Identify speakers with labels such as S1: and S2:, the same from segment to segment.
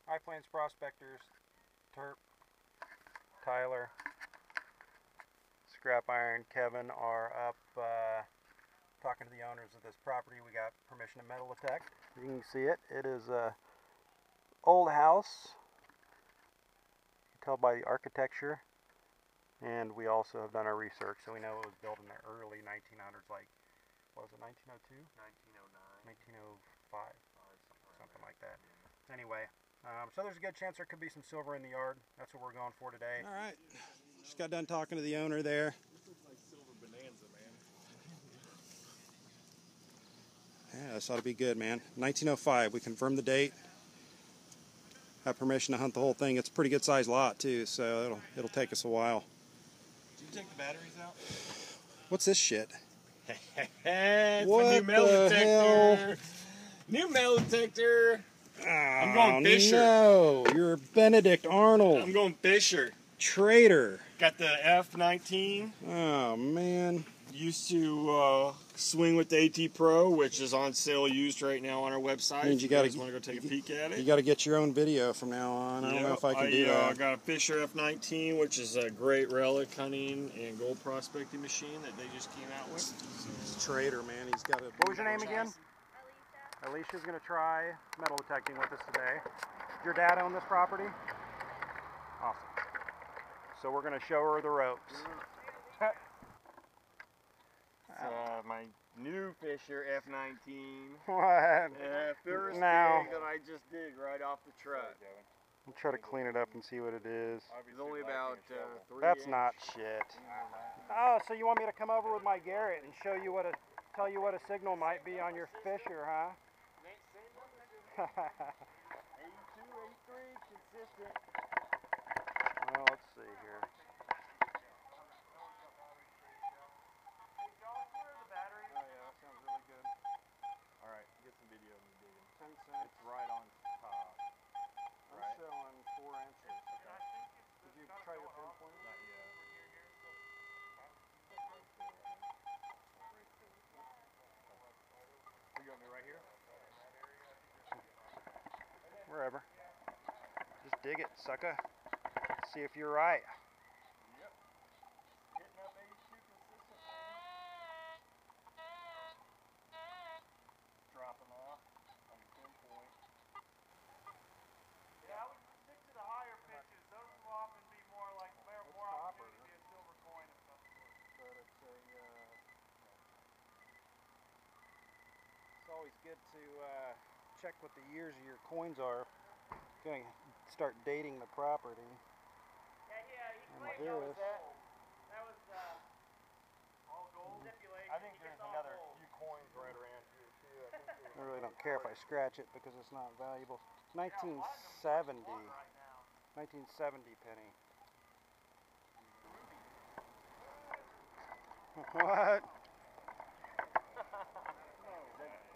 S1: High Plains Prospectors, Terp, Tyler, Scrap Iron, Kevin are up talking to the owners of this property. We got permission to metal detect. You can see it. It is a old house. You can tell by the architecture. And we also have done our research, so we know it was built in the early 1900s, like, what was it, 1902? 1909. 1905, something like that. Anyway, so there's a good chance there could be some silver in the yard. That's what we're going for today. All right, just got done talking to the owner there.
S2: This looks like silver bonanza, man.
S1: Yeah, this ought to be good, man. 1905, we confirmed the date. Have permission to hunt the whole thing. It's a pretty good sized lot too, so it'll take us a while.
S2: Did you take the batteries out?
S1: What's this shit?
S2: It's
S1: what
S2: a new metal
S1: the
S2: detector.
S1: hell?
S2: New metal detector.
S1: Oh,
S2: I'm going Fisher.
S1: No, you're Benedict Arnold.
S2: I'm going Fisher.
S1: Traitor.
S2: Got the F19.
S1: Oh man.
S2: Used to swing with the AT Pro, which is on sale used right now on our website.
S1: Means
S2: you guys want to go take a peek at it.
S1: You got to get your own video from now on. I don't know if I can do that.
S2: I got a Fisher F19, which is a great relic hunting and gold prospecting machine that they just came out with.
S1: He's a traitor, man. He's got a. What was your name again? Alicia. Alicia's going to try metal detecting with us today. Does your dad own this property? Awesome. So we're going to show her the ropes.
S2: My new Fisher F19.
S1: What?
S2: First
S1: now.
S2: thing that I just did right off the truck.
S1: I'll try to clean it up and see what it is.
S2: It's only about 3
S1: That's
S2: inch.
S1: not shit. Oh, so you want me to come over with my Garrett and show you tell you what a signal might be on your Fisher, huh?
S2: 82, 83, consistent.
S1: Well, let's see here. It's
S2: right on top.
S1: I'm showing 4 inches. Okay. Did you try your pinpoint?
S2: Not yet. You got me right here?
S1: Wherever. Just dig it, sucker. See if you're right.
S2: Yep. Hitting up 82 consistent. Dropping off on the pinpoint.
S3: Yeah, I would stick to the higher pitches. Those will often be more like more opportunity to be a silver coin of some sort.
S1: But it's always good to check what the years of your coins are. Going to start dating the property.
S3: Yeah, he claimed that was all gold stipulation.
S2: I think there's another few coins right around here too.
S1: I really don't care if I scratch it because it's not valuable. 1970. 1970 penny. What?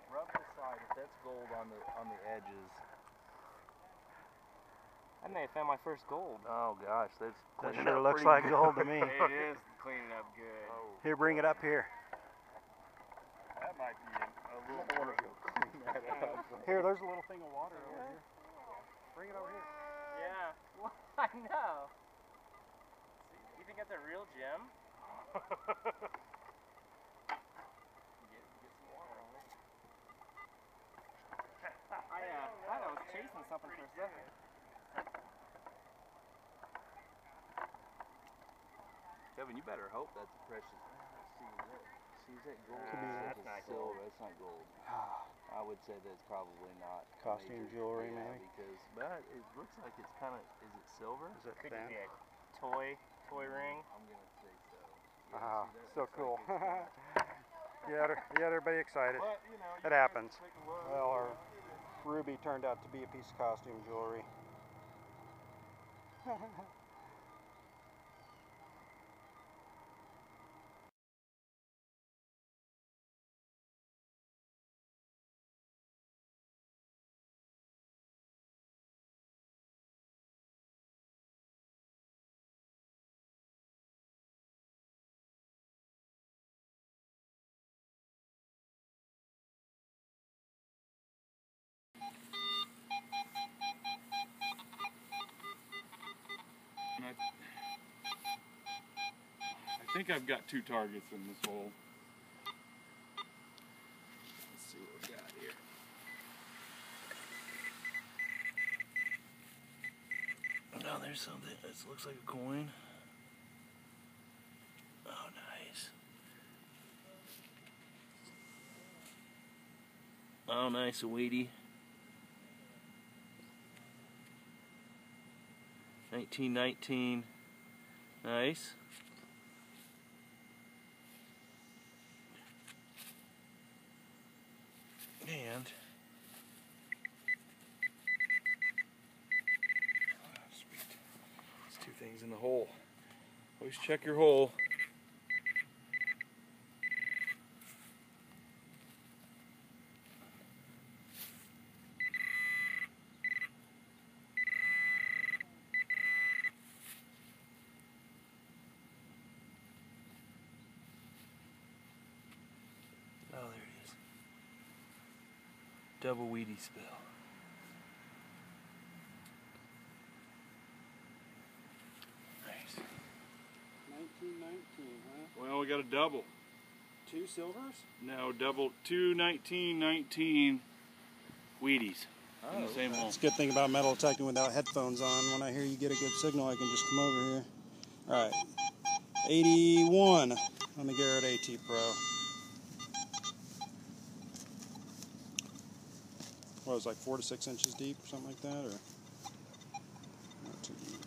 S4: Rub the side if that's gold on the edges.
S5: I may have found my first gold.
S4: Oh gosh, that
S1: Sure looks like gold to me.
S2: It is cleaning up good.
S4: Oh.
S1: Here, bring it up here.
S2: That might be a little more.
S1: Here, there's a little thing of water over here. Bring it over here.
S5: Yeah. Well, I know. You think that's a real gem?
S4: Get some water on it.
S5: I thought I was chasing something for a second.
S4: Kevin, you better hope that's a precious. See that gold?
S5: That's not gold.
S4: That's not gold. I would say that's probably not
S1: Costume
S4: major.
S1: jewelry,
S4: Yeah,
S1: maybe.
S4: But it looks like it's kind of. Is it silver?
S1: Is it
S5: Could
S1: thin?
S5: be a toy ring.
S4: I'm gonna say so. Yeah,
S1: Ah,
S4: see, that
S1: so
S4: looks
S1: cool.
S4: like it's
S1: Yeah, everybody excited.
S2: But, you know,
S1: It happens. Well, our ruby turned out to be a piece of costume jewelry.
S2: I think I've got 2 targets in this hole. Let's see what we got here. Oh, there's something. This looks like a coin. Oh, nice. Oh, nice, a wheatie. 1919. Nice. And sweet. There's 2 things in the hole. Always check your hole. Oh, there it is. Double wheatie spill. Nice.
S1: 1919, huh?
S2: Well, we got a double.
S1: 2 silvers?
S2: No, double 2 1919 wheaties in the same hole.
S1: That's a good thing about metal detecting without headphones on. When I hear you get a good signal, I can just come over here. All right, 81 on the Garrett AT Pro. What was it, like 4 to 6 inches deep or something like that, or not too deep?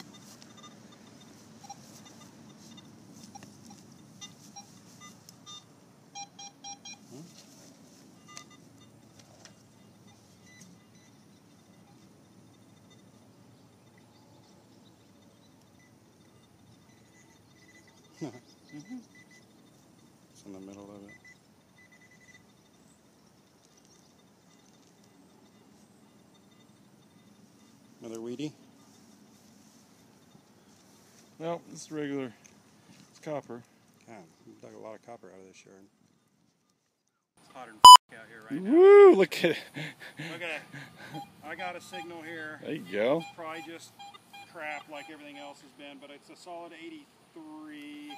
S1: It's in the middle of it. Another wheatie?
S2: No, it's regular. It's copper.
S1: God, we dug a lot of copper out of this yard. It's hotter than out here right now.
S2: Woo! Look at it.
S1: Look at it. I got a signal here.
S2: There you go.
S1: Probably just crap like everything else has been, but it's a solid 83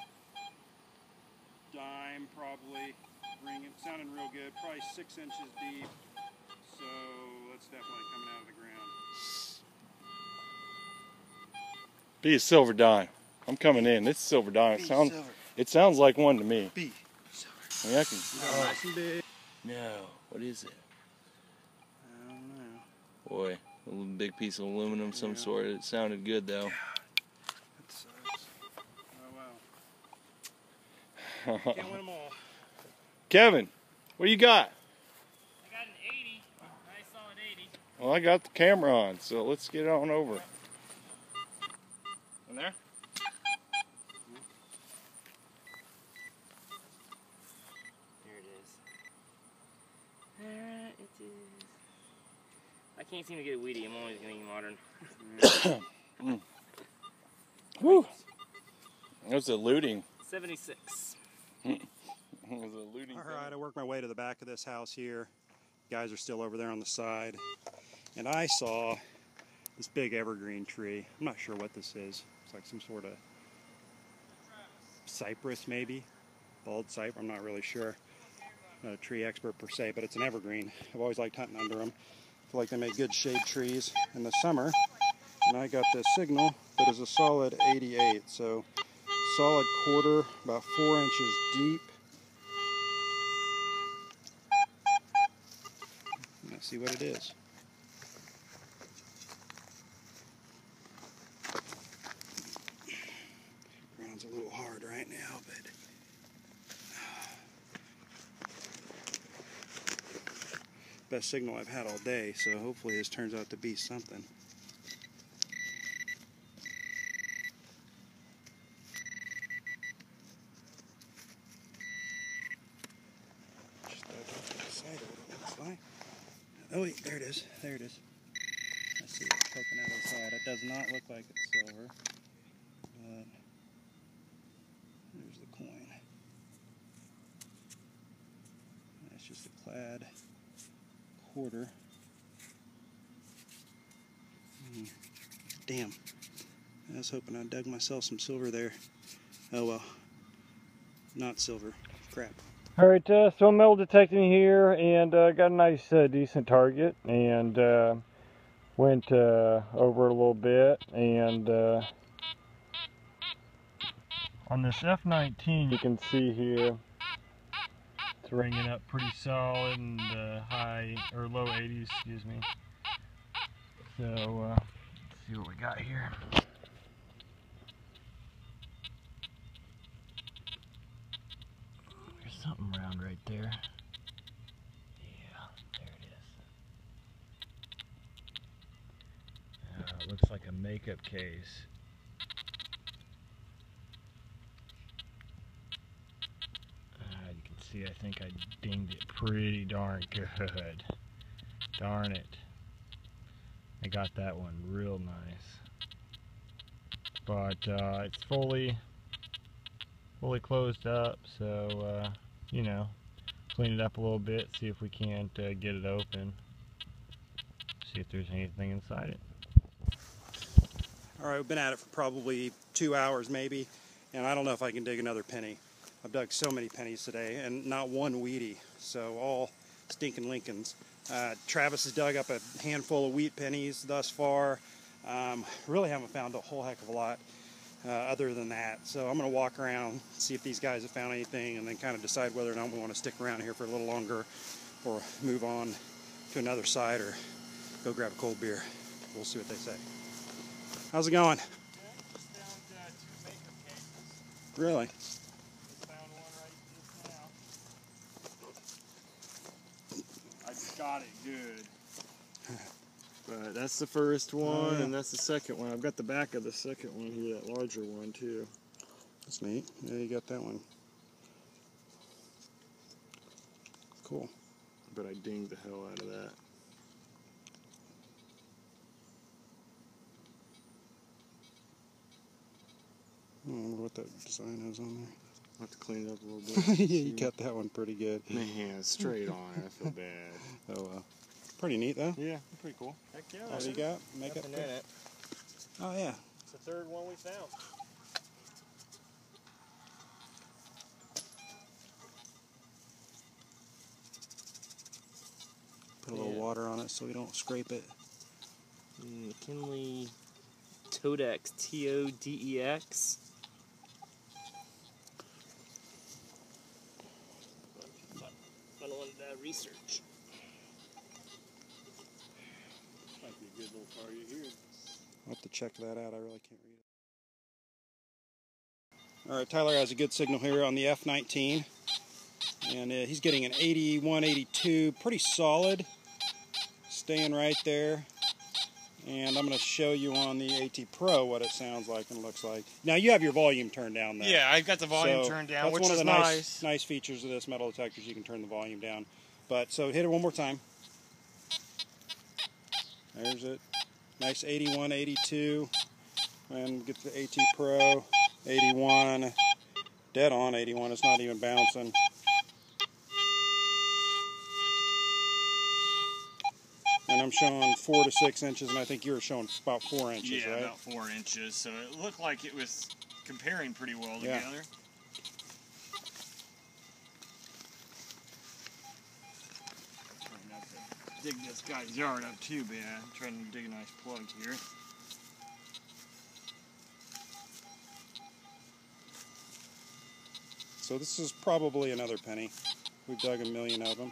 S1: dime probably. Ringing, sounding real good. Probably 6 inches deep. So that's definitely coming out of the ground.
S2: Be a silver dime. I'm coming in. It's silver dime. It sounds like one to me.
S1: Be silver.
S2: I mean, I can.
S1: Nice and big.
S2: No. What is it?
S1: I don't know.
S2: Boy, a little big piece of aluminum, some sort. It sounded good though.
S1: That sucks. Oh well. Can't win them all.
S2: Kevin, what do you got?
S5: I got an 80. Nice solid 80.
S2: Well, I got the camera on, so let's get on over. In there?
S5: There it is. There it is. I can't seem to get a wheatie. I'm always getting modern.
S2: Woo! That was a looting.
S5: 76.
S2: It was a looting.
S1: All right, I worked my way to the back of this house here. Guys are still over there on the side. And I saw this big evergreen tree. I'm not sure what this is. It's like some sort of cypress maybe. Bald cypress, I'm not really sure. Not a tree expert per se, but it's an evergreen. I've always liked hunting under them. I feel like they make good shade trees in the summer. And I got this signal that is a solid 88. So solid quarter, about 4 inches deep. Let's see what it is. Ground's a little hard right now, but best signal I've had all day, so hopefully this turns out to be something. Just off to the side of it, it looks like. Oh wait, there it is. There it is. I see it poking out of the side. It does not look like it's silver. But there's the coin. That's just a clad quarter. Damn. I was hoping I dug myself some silver there. Oh well. not silver. Crap.
S2: Alright, so I'm metal detecting here, and got a nice, decent target, and went over it a little bit, and on this F19 you can see here, it's ringing up pretty solid in the high, or low 80s, excuse me. So, let's see what we got here. There's something round right there. Yeah, there it is. It looks like a makeup case. You can see, I think I dinged it pretty darn good. Darn it. I got that one real nice. But it's fully closed up, so you know, clean it up a little bit, see if we can't get it open, see if there's anything inside it.
S1: All right, we've been at it for probably 2 hours maybe, and I don't know if I can dig another penny. I've dug so many pennies today, and not one wheatie, so all stinking Lincolns. Travis has dug up a handful of wheat pennies thus far. Really haven't found a whole heck of a lot other than that. So I'm going to walk around, see if these guys have found anything, and then kind of decide whether or not we want to stick around here for a little longer or move on to another side or go grab a cold beer. We'll see what they say. How's it going?
S2: Just found 2 makeup cases.
S1: Really?
S2: Just found one right just now. I got it good. But that's the first one, and that's the second one. I've got the back of the second one here, that larger one too.
S1: That's neat. Yeah, you got that one. Cool.
S2: But I dinged the hell out of that.
S1: I wonder what that design is on there.
S2: I'll have to clean it up a little bit.
S1: Yeah, you got that one pretty good.
S2: Man, straight on. I feel bad.
S1: Oh well. Pretty neat though.
S2: Yeah, pretty cool. Heck yeah.
S1: What do you got? Makeup.
S2: Nothing in it.
S1: Oh yeah.
S2: It's the third one we found.
S1: Put a little water on it so we don't scrape it.
S5: McKinley Todex, T-O-D-E-X. Fun one to research.
S2: Might be a good little target here.
S1: I'll have to check that out. I really can't read it. Alright, Tyler has a good signal here on the F19. And he's getting an 81, 82, pretty solid. Staying right there. And I'm going to show you on the AT Pro what it sounds like and looks like. Now you have your volume turned down though.
S2: Yeah, I've got the volume turned down, which is
S1: one of the
S2: nice.
S1: nice features of this metal detectors. You can turn the volume down. But so hit it one more time. There's it. Nice 81, 82. And get the AT Pro 81. Dead on 81. It's not even bouncing. And I'm showing 4 to 6 inches, and I think you were showing about 4 inches,
S2: yeah,
S1: right?
S2: about 4 inches. So it looked like it was comparing pretty well
S1: Yeah.
S2: together. Trying not to dig this guy's yard up too bad. I'm trying to dig a nice plug here.
S1: So this is probably another penny. We've dug a million of them.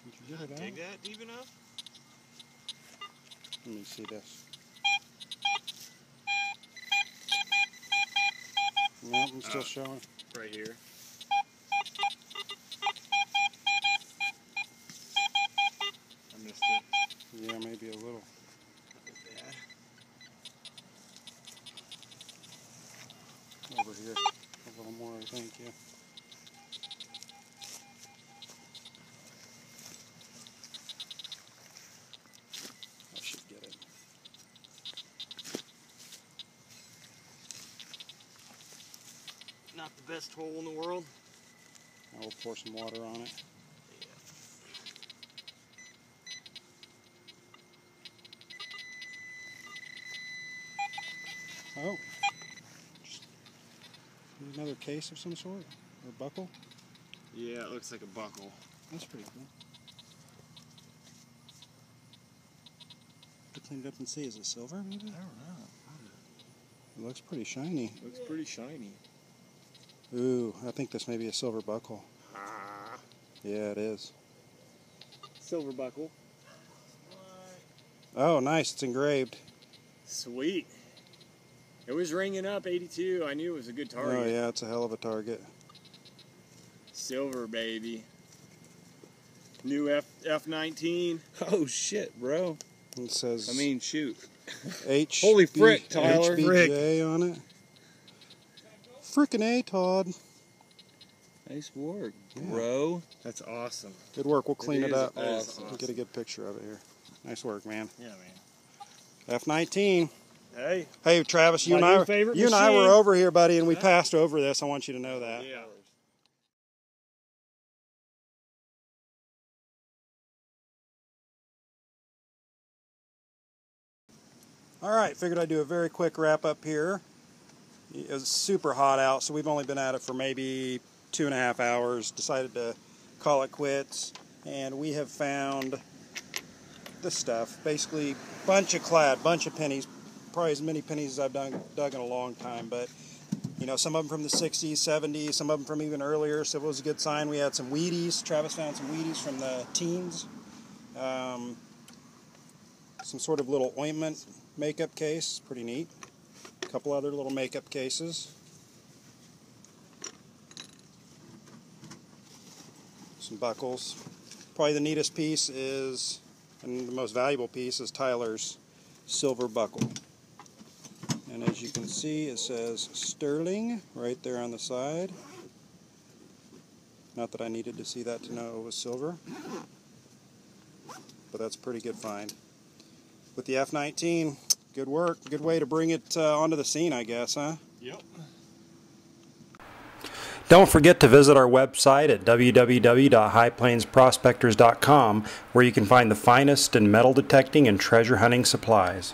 S1: Did you get it out?
S2: Dig that deep enough?
S1: Let me see this. No, I'm still showing.
S2: Right here. I missed it.
S1: Yeah, maybe a little.
S2: Bad.
S1: Over here. A little more, I think, yeah. I should get it.
S2: Not the best hole in the world.
S1: I will pour some water on it. Oh. Another case of some sort? Or buckle?
S2: Yeah, it looks like a buckle.
S1: That's pretty cool. To clean it up and see, is it silver maybe?
S2: I don't know.
S1: It looks pretty shiny.
S2: Looks pretty shiny.
S1: Ooh, I think this may be a silver buckle.
S2: Ah.
S1: Yeah, it is.
S2: Silver buckle.
S1: Oh, nice. It's engraved.
S2: Sweet. It was ringing up 82. I knew it was a good target.
S1: Oh, yeah, it's a hell of a target.
S2: Silver, baby. New F19.
S4: Oh shit, bro.
S1: It says
S4: I mean, shoot.
S1: H.
S2: Holy frick, Tyler.
S1: HBJ on it. Frickin' A, Todd.
S4: Nice work,
S1: Yeah.
S4: bro.
S2: That's awesome.
S1: Good work. We'll clean it
S4: is
S1: up.
S4: awesome.
S1: We'll get a good picture of it here. Nice work, man.
S2: Yeah, man.
S1: F19.
S2: Hey.
S1: Hey, Travis, you
S2: My
S1: and
S2: new favorite
S1: I
S2: machine.
S1: were over here, buddy, and we passed over this. I want you to know that.
S2: Yeah.
S1: All right, figured I'd do a very quick wrap up here. It was super hot out, so we've only been at it for maybe 2.5 hours. Decided to call it quits, and we have found this stuff. Basically, bunch of clad, bunch of pennies, probably as many pennies as I've dug in a long time. But you know, some of them from the 60s, 70s, some of them from even earlier. So it was a good sign. We had some wheaties. Travis found some wheaties from the teens. Some sort of little ointment makeup case, pretty neat. A couple other little makeup cases. Some buckles. Probably the neatest piece is, and the most valuable piece is Tyler's silver buckle. And as you can see, it says sterling right there on the side. Not that I needed to see that to know it was silver, but that's a pretty good find. With the F19, good work. Good way to bring it onto the scene, I guess, huh?
S2: Yep.
S1: Don't forget to visit our website at www.highplanesprospectors.com, where you can find the finest in metal detecting and treasure hunting supplies.